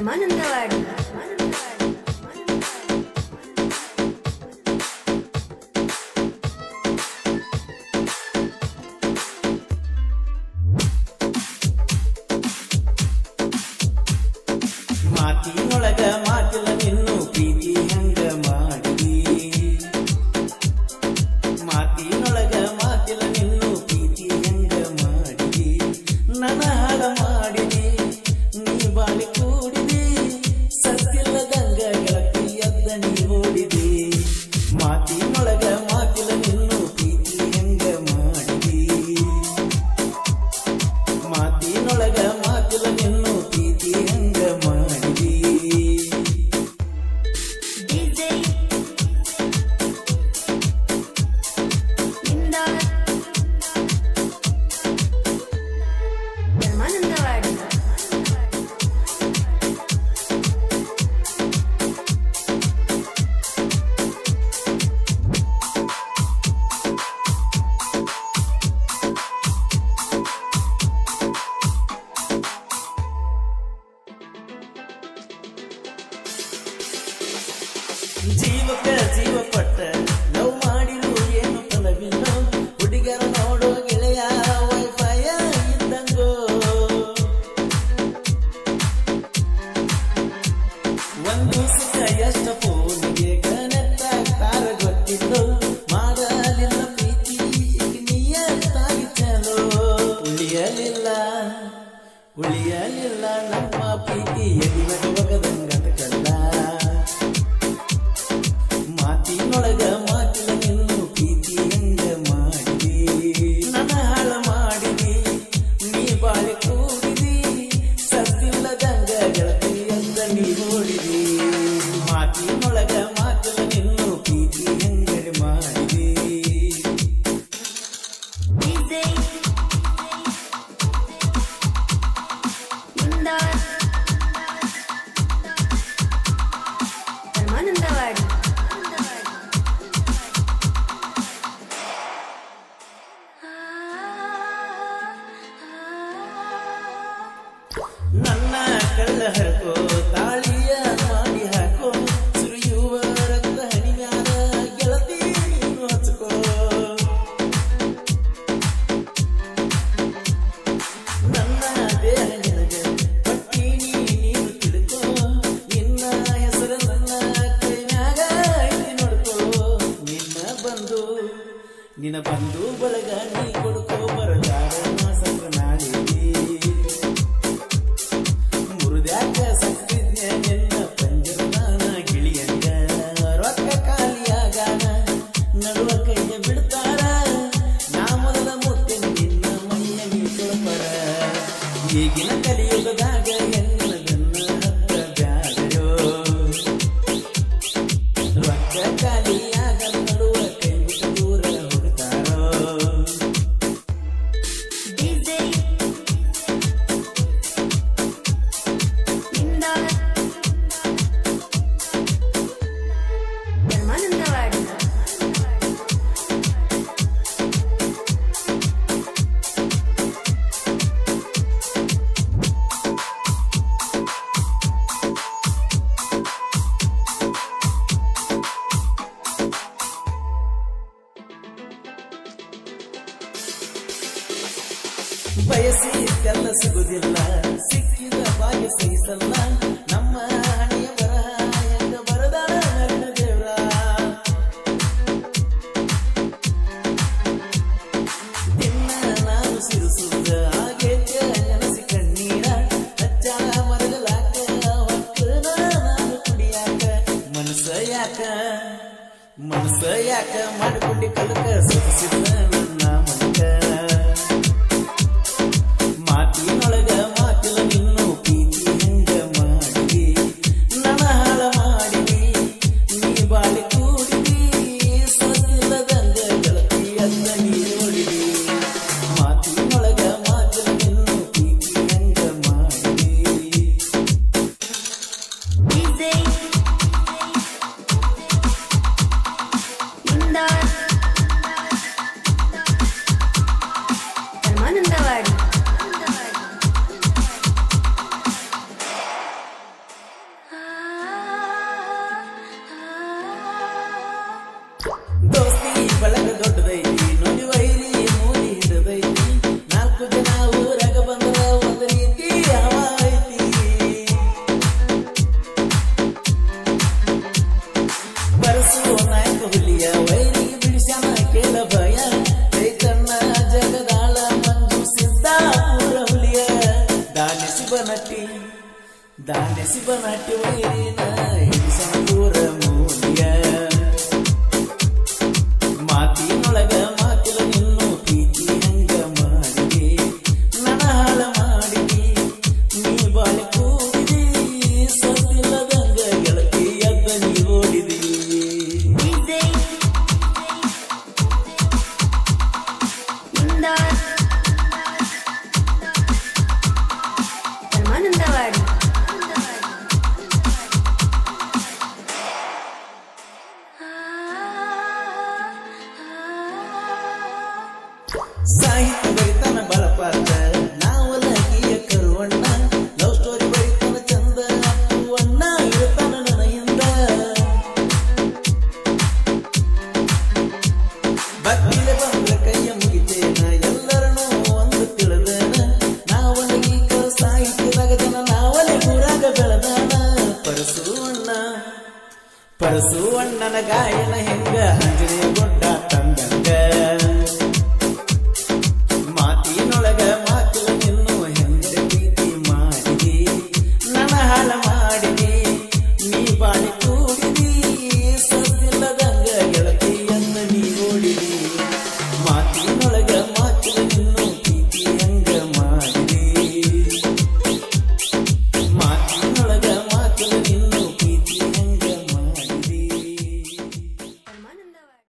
ಮಾನಂದವಾಡಿ ಮಾತಿನೊಳಗ ಮಾತಿಲ್ಲ ನಿನ್ನು ಪ್ರೀತಿ ಹಂಗ ಮಾಡಿದಿ ಮಾತಿನೊಳಗ ಮಾತಿಲ್ಲ ನಿನ್ನು ಪ್ರೀತಿ ಹಂಗ ಮಾಡಿದಿ ನನ್ನ ಹಾಳ ಮಾಡಿದಿ ನೀ ಬಾಳಿ ಕೂಡಿದಿ ಸತ್ತಿಲ್ಲದಂಗ ಗೆಳತಿ ಎದ್ದ ನೀ ಓಡಿದಿ ಮಾತಿನೊಳಗ ಮಾತಿಲ್ಲ ನಿನ್ನು ಪ್ರೀತಿ ಹಂಗ ಮಾಡಿದಿ ಮಾತಿನೊಳಗ ಮಾತಿಲ್ಲ ನಿನ್ನು ಪ್ರೀತಿ ಹಂಗ ಮಾಡಿದಿ ಜೀವಕ್ಕ ಜೀವ ಪಟ್ಟ ಲವ್ ಮಾಡಿರು ಏನು ಫಲವಿಲ್ಲ ಹುಡುಗರ ನೋಡೋ ಗೆಳೆಯ ವೈಫೈ ಇದ್ದಂಗೋ ಒಂದು ಸಿಕ್ಕ ಎಷ್ಟ ಫೋನಿಗೆ ಕನೆಕ್ಟ್ ಆಗ್ತಾರ ಗೊತ್ತಿದ್ದು ಮಾಡಲಿಲ್ಲ ಪ್ರೀತಿ ನಿಯತ್ತಾಗಿ ಚಲೋ ಉಳಿಯಲಿಲ್ಲ ನಮ್ಮ ಪ್ರೀತಿ ಎದಿವಗ ಒಗದಂಗದ ಕಲ್ಲ ಮಾತಿನೊಳಗ ಮಾತಿಲ್ಲ ನಿನ್ನು ಪ್ರೀತಿ ಹಂಗ ಮಾಡಿದಿ ನನ್ನ ಹಾಳ ಮಾಡಿದಿ ನೀ ಬಾಳಿ ಕೂಡಿದಿ ಸತ್ತಿಲ್ಲದಂಗ ಗೆಳತಿ ಅಂತ ನೀ ಓಡಿದಿ ಮಾತಿನೊಳಗ ಮಾತಿಲ್ಲ ನಿನ್ನು ಪ್ರೀತಿ ಹಂಗ ಮಾಡಿದಿ ಮಾನಂದವಾಡಿ ನನ್ನ ಕಳ್ಳ ಹರಕೋ ತಾಳಿಯ ಮಾಡಿ ಹಾಕೋ ಸುರಿಯುವ ರಕ್ತ ಹನಿಗಾರ ಗೆಳತಿ ನೀನು ಹಚ್ಕೋ ನನ್ನ ದೇಹ ನಿನಗೆ ಪಟ್ಟೀನಿ ನೀನು ತಿಳ್ಕೋ ನಿನ್ನ ಹೆಸರು ನನ್ನ ಕೈನಾಗ ಐತಿ ನೋಡ್ಕೋ ನಿನ್ನ ಬಂದು ಬಳಗ ನೀ ಕೊಡ್ಕೋ ಬರಲಾರ ಮಾಸಂದ್ರ ನಾಳಿದಿ ಮುರಿದ್ಯಾಕ ಸತ್ತಿದ್ನೆ ನಿನ್ನ ಪಂಜರದಾನ ಗಿಳಿಯಂಗ ರೊಕ್ಕ ಖಾಲಿಯಾಗಾನ ನಡುವ ಕೈಯ ಬಿಡ್ತಾರ ನಾ ಮೊದಲ ಮುತ್ತೆ ನಿನ್ನ ಮೈಯ ಮೀಕೊಳಪರ ಈಗಿನ ಕಲಿಯುಗದಾಗ ಎನ್ನದನ್ನ ಹತ್ತ ಬ್ಯಾಡಯೋ ರೊಕ್ಕ ಖಾಲಿಯಾಗ ನಡುವ ಕೈ ಬಿಟ್ಟು ದೂರ ಹೋಗ್ತಾರೋ ಮಾನಂದವಾಡಿ ಬಯಸಿದ್ದೆಲ್ಲ ಸಿಗುದಿಲ್ಲ ಸಿಕ್ಕಿದ ಭಾಗ್ಯ ಸಹಿಸಲ್ಲ ನಮ್ಮ ಹಣೆಯ ಬರಹ ಹೆಂಗ ಬರದಾರ ನರನ ದೇವ್ರ ದಿನ ನಾನು ಸಿರುಸುದ ಆಗೇತ್ಯ ನೆನಸಿ ಕಣ್ಣೀರ ಹಚ್ಚಾಳ ಮರಗಲಾಕ ಹೊಕ್ಕನ ನಾನು ಕುಡಿಯಾಕ ಮನಸ್ಸ ಯಾಕ ಮಾಡಿಕೊಂಡಿ ಕಲಕ ಸುಖಿಸಿದ ನನ್ನ ಮನಕ ಮಾತಿನೊಳಗ ಮಾತಿಲ್ಲ ನಿನ್ನು ಪ್ರೀತಿ ಹಂಗ ಮಾಡಿದಿ ನನ್ನ ಹಾಳ ಮಾಡಿದಿ ನೀ ಬಾಳಿ ಕೂಡಿದಿ ಸತ್ತಿಲ್ಲದಂಗ ಗೆಳತಿ ಅಂತ ನೀ ಓಡಿದಿ ಮಾತಿನೊಳಗ ಮಾತಿಲ್ಲ ನಿನ್ನು ಪ್ರೀತಿ ಹಂಗ ಮಾಡಿದಿ ಇಂದ ದಾನೆಸಿ ಬನಾಟ್ಯ ವೈರಿನ ಹಿಡಿಸಂಪೂರ ಮೂಲ್ಯ ಮಾತಿನೊಳಗ ಮಾತಿಲ ನಿನ್ನು ಪ್ರೀತಿ ಹಂಗ ಮಾಡಿದೆ ನನ್ನ ಹಾಳ ಮಾಡಿದಿ ನೀ ಬಾಳೆ ಕೂಡಿದಿ ಸತ್ತಿಲ್ಲದಂಗ ಗೆಳತಿ ಎದ್ದ ನೀ ಓಡಿದಿ ಸಾಹಿತ್ಯ ಬರಿತಾನ ಬಳಪಾತ ನಾವಲಗಿಯ ಕರುವಣ್ಣ ಲವ್ ಸ್ಟೋರಿ ಬರಿತಾನ ಚಂದ ಅಣ್ಣ ಇರ್ತಾನ ನನ್ನ ಹಿಂದ ಭಕ್ತಿಲೆ ಬಂದ್ರ ಕೈಯ ಮುಗಿತೇನ ಎಲ್ಲರನ್ನೂ ಒಂದು ತಿಳಿದನ ನಾವಲಗೀಕ ಸಾಹಿತ್ಯದಾಗ ಜನ ನಾವಲೆ ಊರಾಗ ಬೆಳೆದಾನ ಪರಸು ಅಣ್ಣನ ಗಾಯ